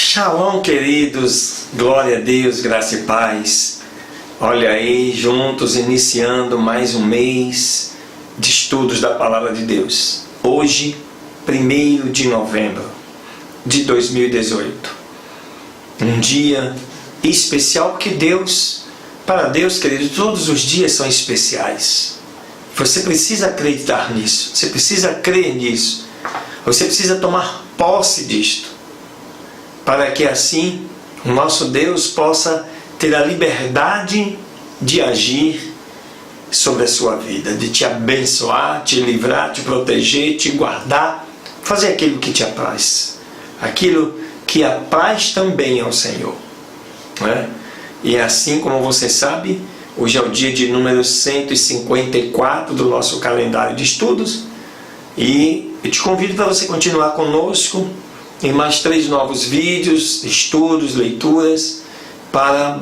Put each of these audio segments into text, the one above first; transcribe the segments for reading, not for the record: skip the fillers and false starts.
Shalom, queridos, glória a Deus, graça e paz. Olha aí, juntos iniciando mais um mês de estudos da Palavra de Deus. Hoje, 1º de novembro de 2018. Um dia especial porque para Deus, queridos, todos os dias são especiais. Você precisa acreditar nisso, você precisa crer nisso, você precisa tomar posse disto, para que assim o nosso Deus possa ter a liberdade de agir sobre a sua vida, de te abençoar, te livrar, te proteger, te guardar, fazer aquilo que te apraz, aquilo que apraz também ao Senhor, né? E assim como você sabe, hoje é o dia de número 154 do nosso calendário de estudos, e eu te convido para você continuar conosco em mais 3 novos vídeos, estudos, leituras, para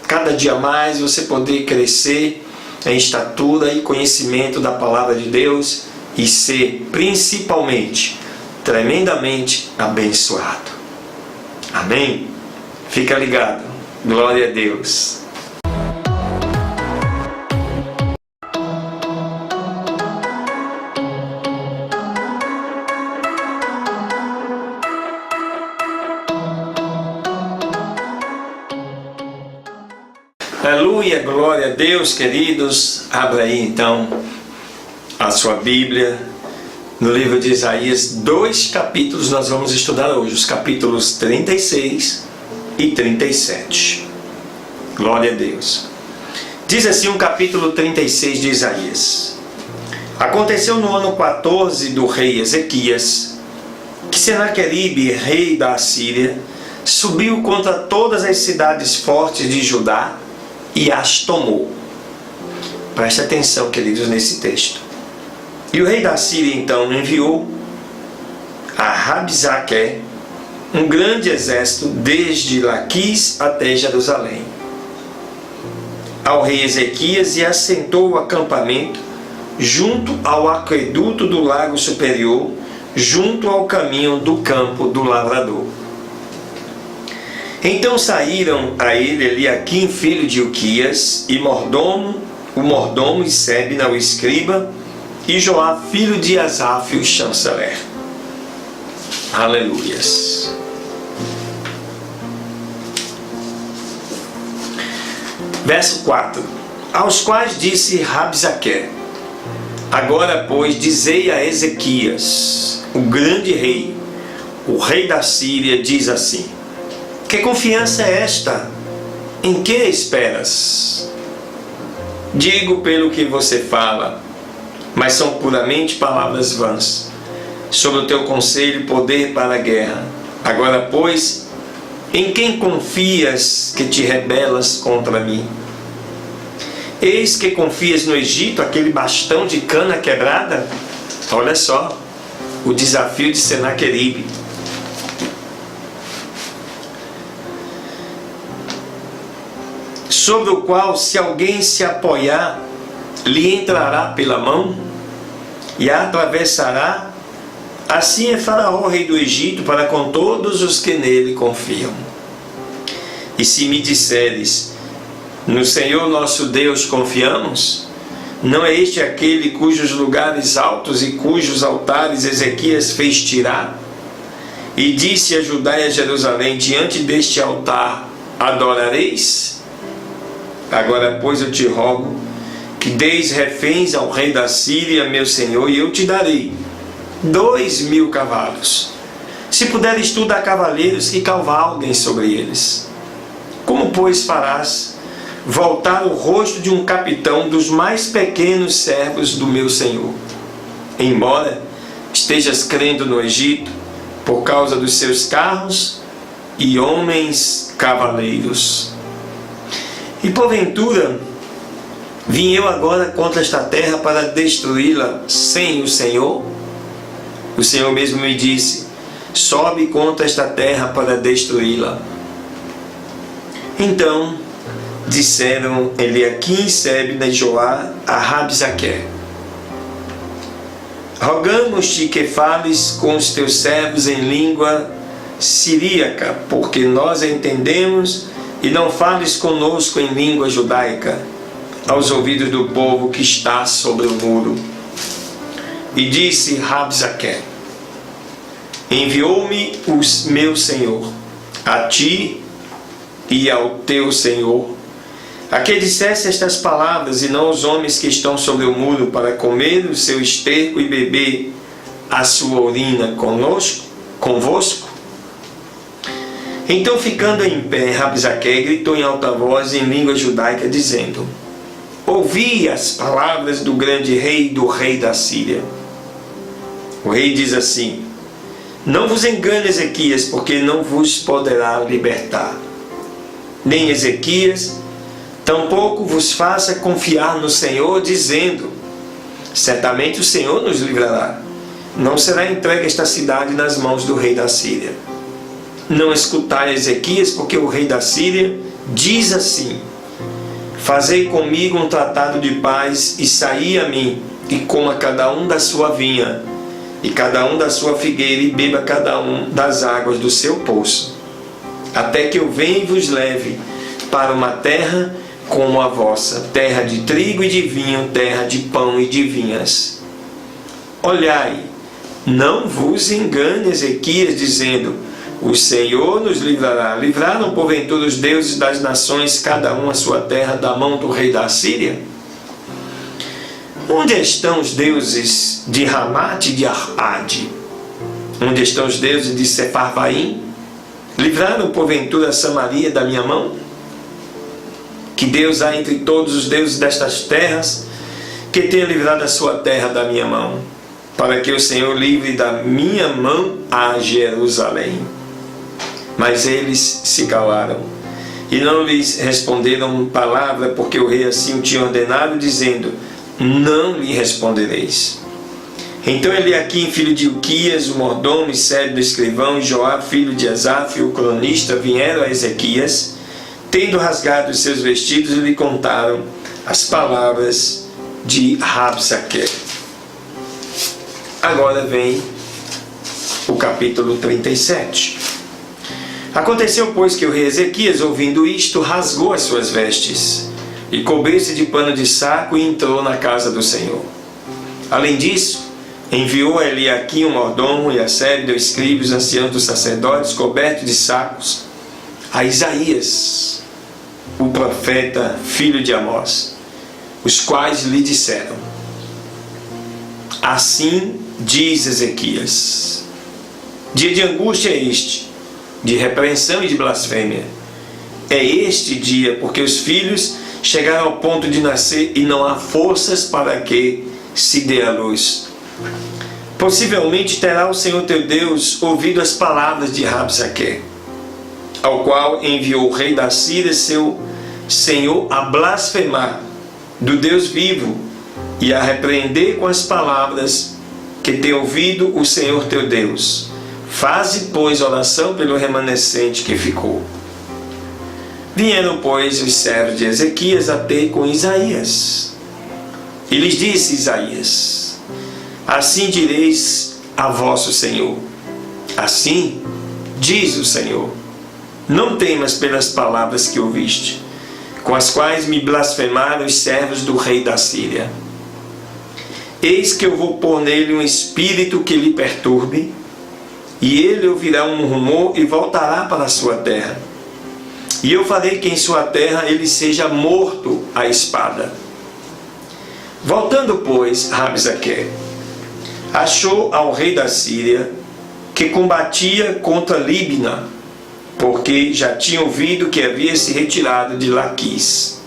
cada dia mais você poder crescer em estatura e conhecimento da Palavra de Deus e ser, principalmente, tremendamente abençoado. Amém? Fica ligado. Glória a Deus. Aleluia, glória a Deus, queridos. Abra aí então a sua Bíblia no livro de Isaías. 2 capítulos nós vamos estudar hoje, os capítulos 36 e 37. Glória a Deus. Diz assim o capítulo 36 de Isaías: Aconteceu no ano 14 do rei Ezequias, que Senaqueribe, rei da Assíria, subiu contra todas as cidades fortes de Judá e as tomou. Preste atenção, queridos, nesse texto. E o rei da Síria então enviou a Rabsaque um grande exército desde Laquis até Jerusalém ao rei Ezequias, e assentou o acampamento junto ao aqueduto do lago superior, junto ao caminho do campo do lavrador. Então saíram a ele Eliaquim, filho de Ilquias, e o mordomo e Sebna, o escriba, e Joá, filho de Asaf, o chanceler. Aleluias. Verso 4. Aos quais disse Rabsaque: Agora, pois, dizei a Ezequias, o grande rei, o rei da Síria, diz assim: Que confiança é esta? Em que esperas? Digo pelo que você fala, mas são puramente palavras vãs. Sobre o teu conselho e poder para a guerra. Agora, pois, em quem confias que te rebelas contra mim? Eis que confias no Egito, aquele bastão de cana quebrada? Olha só, o desafio de Senaqueribe. Sobre o qual, se alguém se apoiar, lhe entrará pela mão e a atravessará. Assim é Faraó, rei do Egito, para com todos os que nele confiam. E se me disseres: No Senhor nosso Deus confiamos, não é este aquele cujos lugares altos e cujos altares Ezequias fez tirar? E disse a Judá e a Jerusalém: Diante deste altar adorareis? Agora, pois, eu te rogo que deis reféns ao rei da Síria, meu senhor, e eu te darei 2.000 cavalos. Se puderes tu dar cavaleiros que cavalguem sobre eles. Como, pois, farás voltar o rosto de um capitão dos mais pequenos servos do meu senhor? Embora estejas crendo no Egito, por causa dos seus carros e homens cavaleiros. E porventura, vim eu agora contra esta terra para destruí-la sem o Senhor? O Senhor mesmo me disse: Sobe contra esta terra para destruí-la. Então disseram Eliaquim, Sebna e Joá a Rabsaque: Rogamos-te que fales com os teus servos em língua siríaca, porque nós a entendemos, e não fales conosco em língua judaica, aos ouvidos do povo que está sobre o muro. E disse Rabzaque: enviou-me o meu Senhor a ti e ao teu Senhor, a que dissesse estas palavras, e não os homens que estão sobre o muro, para comer o seu esterco e beber a sua urina convosco? Então, ficando em pé, Rabzaque gritou em alta voz em língua judaica, dizendo: ouvi as palavras do grande rei, do rei da Síria. O rei diz assim: não vos engane, Ezequias, porque não vos poderá libertar. Nem Ezequias, tampouco vos faça confiar no Senhor, dizendo: certamente o Senhor nos livrará. Não será entregue esta cidade nas mãos do rei da Síria. Não escutai Ezequias, porque o rei da Síria diz assim: fazei comigo um tratado de paz, e saí a mim, e coma cada um da sua vinha, e cada um da sua figueira, e beba cada um das águas do seu poço, até que eu venha e vos leve para uma terra como a vossa, terra de trigo e de vinho, terra de pão e de vinhas. Olhai, não vos engane, Ezequias, dizendo: o Senhor nos livrará. Livraram porventura os deuses das nações, cada um a sua terra, da mão do rei da Síria? Onde estão os deuses de Ramate e de Arpade? Onde estão os deuses de Sefarvaim? Livraram porventura Samaria da minha mão? Que Deus há entre todos os deuses destas terras, que tenha livrado a sua terra da minha mão, para que o Senhor livre da minha mão a Jerusalém. Mas eles se calaram, e não lhes responderam palavra, porque o rei assim o tinha ordenado, dizendo: não lhe respondereis. Então Eliaquim, filho de Ilquias, o mordomo e servo do escrivão, e Joab, filho de Asaf, o cronista, vieram a Ezequias, tendo rasgado os seus vestidos, e lhe contaram as palavras de Rabzaque. Agora vem o capítulo 37. Aconteceu, pois, que o rei Ezequias, ouvindo isto, rasgou as suas vestes, e cobriu-se de pano de saco, e entrou na casa do Senhor. Além disso, enviou a Eliaquim, o mordomo, e a Sérbio, o escriba, os anciãos dos sacerdotes, cobertos de sacos, a Isaías, o profeta, filho de Amós, os quais lhe disseram: assim diz Ezequias, dia de angústia é este, de repreensão e de blasfêmia. É este dia, porque os filhos chegaram ao ponto de nascer, e não há forças para que se dê a luz. Possivelmente terá o Senhor teu Deus ouvido as palavras de Rabzaque, ao qual enviou o rei da Síria, seu senhor, a blasfemar do Deus vivo, e a repreender com as palavras que tem ouvido o Senhor teu Deus. Faze, pois, oração pelo remanescente que ficou. Vieram, pois, os servos de Ezequias a ter com Isaías. E lhes disse Isaías: assim direis a vosso Senhor: assim diz o Senhor, não temas pelas palavras que ouviste, com as quais me blasfemaram os servos do rei da Síria. Eis que eu vou pôr nele um espírito que lhe perturbe, e ele ouvirá um rumor e voltará para a sua terra. E eu farei que em sua terra ele seja morto à espada. Voltando, pois, Rabzaque achou ao rei da Síria, que combatia contra Libna, porque já tinha ouvido que havia se retirado de Laquis.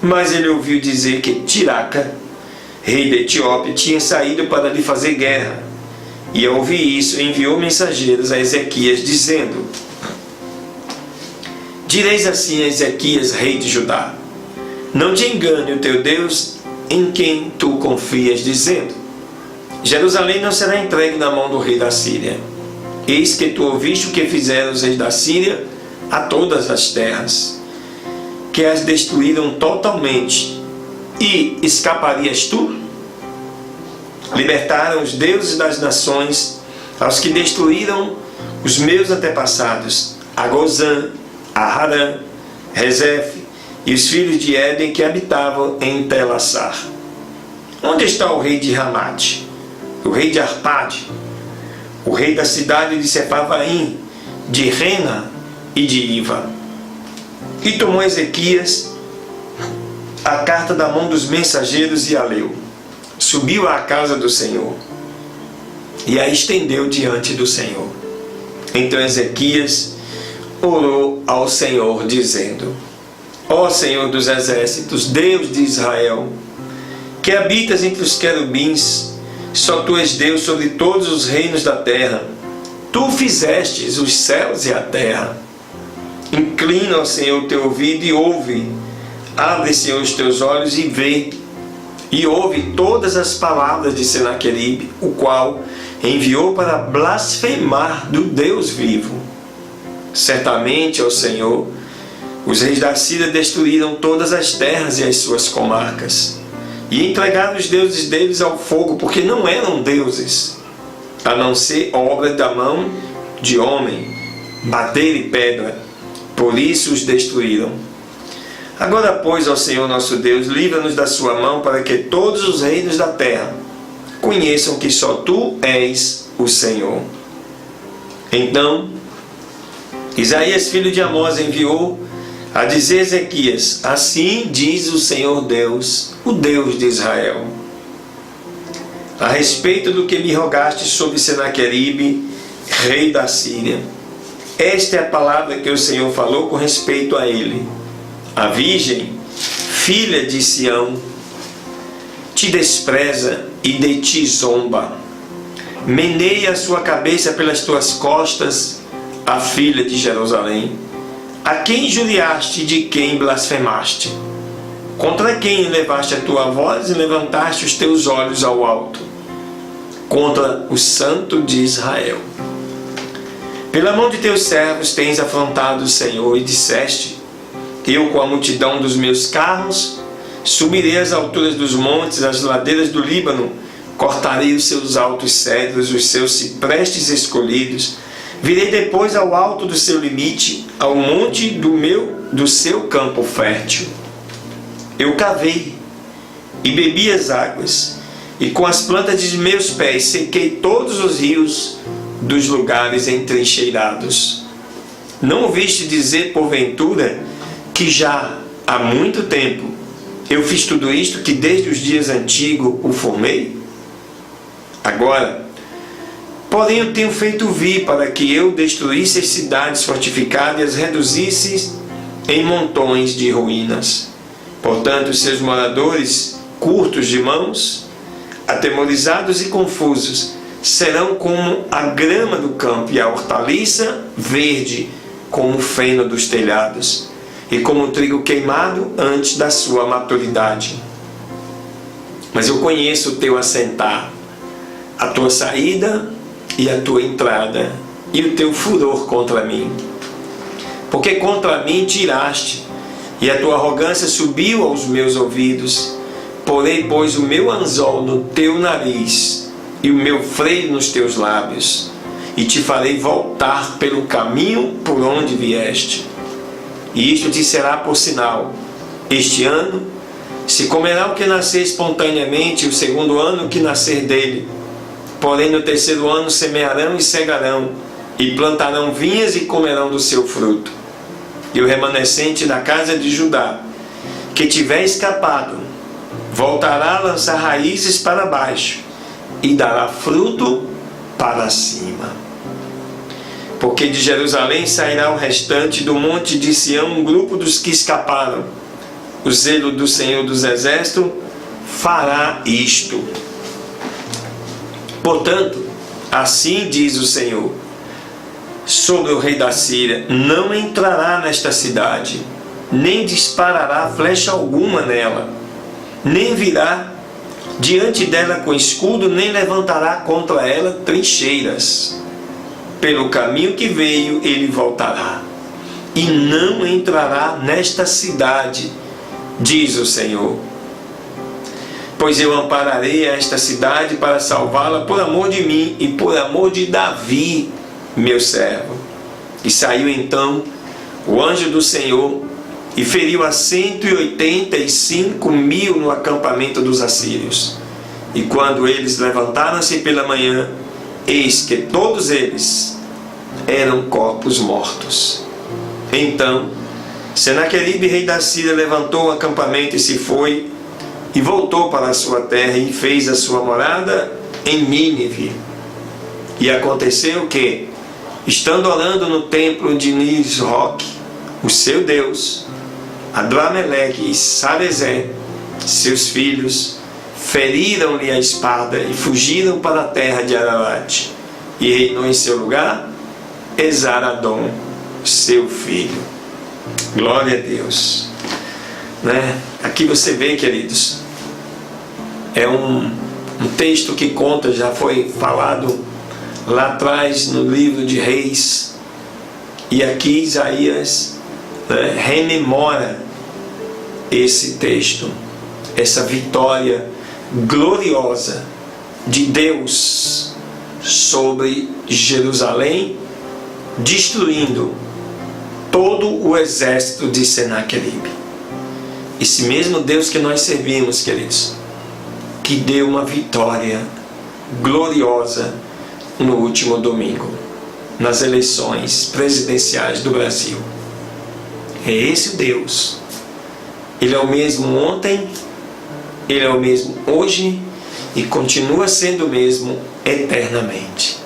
Mas ele ouviu dizer que Tiraca, rei da Etiópia, tinha saído para lhe fazer guerra. E ao ouvir isso, enviou mensageiros a Ezequias, dizendo: direis assim a Ezequias, rei de Judá: não te engane o teu Deus, em quem tu confias, dizendo: Jerusalém não será entregue na mão do rei da Síria. Eis que tu ouviste o que fizeram os reis da Síria a todas as terras, que as destruíram totalmente, e escaparias tu? Libertaram os deuses das nações, aos que destruíram os meus antepassados, a Gozã, a Harã, Rezefe e os filhos de Éden que habitavam em Telassar. Onde está o rei de Ramate, o rei de Arpade, o rei da cidade de Sepavaim, de Rena e de Iva? E tomou Ezequias a carta da mão dos mensageiros e a leu. Subiu à casa do Senhor e a estendeu diante do Senhor. Então Ezequias orou ao Senhor, dizendo: Ó Senhor dos exércitos, Deus de Israel, que habitas entre os querubins, só Tu és Deus sobre todos os reinos da terra. Tu fizestes os céus e a terra. Inclina, ó Senhor, o teu ouvido e ouve. Abre, Senhor, os teus olhos e vê. E ouve todas as palavras de Senaqueribe, o qual enviou para blasfemar do Deus vivo. Certamente, ó Senhor, os reis da Síria destruíram todas as terras e as suas comarcas, e entregaram os deuses deles ao fogo, porque não eram deuses, a não ser obra da mão de homem, madeira e pedra. Por isso os destruíram. Agora, pois, ó Senhor nosso Deus, livra-nos da sua mão, para que todos os reinos da terra conheçam que só Tu és o Senhor. Então Isaías, filho de Amós, enviou a dizer a Ezequias: assim diz o Senhor Deus, o Deus de Israel, a respeito do que me rogaste sobre Senaqueribe, rei da Síria. Esta é a palavra que o Senhor falou com respeito a ele. A virgem, filha de Sião, te despreza e de ti zomba. Meneia a sua cabeça pelas tuas costas, a filha de Jerusalém. A quem injuriaste e de quem blasfemaste? Contra quem levaste a tua voz e levantaste os teus olhos ao alto? Contra o Santo de Israel. Pela mão de teus servos tens afrontado o Senhor e disseste: eu, com a multidão dos meus carros, subirei às alturas dos montes, às ladeiras do Líbano, cortarei os seus altos cedros, os seus ciprestes escolhidos, virei depois ao alto do seu limite, ao monte do seu campo fértil. Eu cavei e bebi as águas, e com as plantas de meus pés sequei todos os rios dos lugares entrincheirados. Não ouviste dizer, porventura, que já há muito tempo eu fiz tudo isto, que desde os dias antigos o formei? Agora, porém, eu tenho feito vir para que eu destruísse as cidades fortificadas e as reduzisse em montões de ruínas. Portanto, os seus moradores, curtos de mãos, atemorizados e confusos, serão como a grama do campo e a hortaliça verde como o feno dos telhados, e como o trigo queimado antes da sua maturidade. Mas eu conheço o teu assentar, a tua saída e a tua entrada, e o teu furor contra mim. Porque contra mim tiraste, e a tua arrogância subiu aos meus ouvidos. Porei, pois, o meu anzol no teu nariz, e o meu freio nos teus lábios, e te farei voltar pelo caminho por onde vieste. E isto te será por sinal: este ano se comerá o que nascer espontaneamente, o segundo ano o que nascer dele. Porém, no terceiro ano semearão e cegarão, e plantarão vinhas e comerão do seu fruto. E o remanescente da casa de Judá, que tiver escapado, voltará a lançar raízes para baixo, e dará fruto para cima. Porque de Jerusalém sairá o restante, do monte de Sião um grupo dos que escaparam. O zelo do Senhor dos Exércitos fará isto. Portanto, assim diz o Senhor sobre o rei da Síria: não entrará nesta cidade, nem disparará flecha alguma nela, nem virá diante dela com escudo, nem levantará contra ela trincheiras. Pelo caminho que veio ele voltará, e não entrará nesta cidade, diz o Senhor. Pois eu ampararei esta cidade para salvá-la por amor de mim e por amor de Davi, meu servo. E saiu então o anjo do Senhor e feriu a 185.000 no acampamento dos assírios. E quando eles levantaram-se pela manhã, eis que todos eles eram corpos mortos. Então Senaqueribe, rei da Síria, levantou o acampamento e se foi, e voltou para a sua terra e fez a sua morada em Nínive. E aconteceu que, estando orando no templo de Nisroque, o seu Deus, Adrameleque e Sarezé, seus filhos, feriram-lhe a espada e fugiram para a terra de Ararat. E reinou em seu lugar Esaradom, seu filho. Glória a Deus. Aqui você vê, queridos, é um texto que conta, já foi falado lá atrás no livro de Reis, e aqui Isaías rememora esse texto, essa vitória gloriosa de Deus sobre Jerusalém, destruindo todo o exército de Senaqueribe. Esse mesmo Deus que nós servimos, queridos, que deu uma vitória gloriosa no último domingo, nas eleições presidenciais do Brasil. É esse o Deus. Ele é o mesmo ontem, Ele é o mesmo hoje e continua sendo o mesmo eternamente.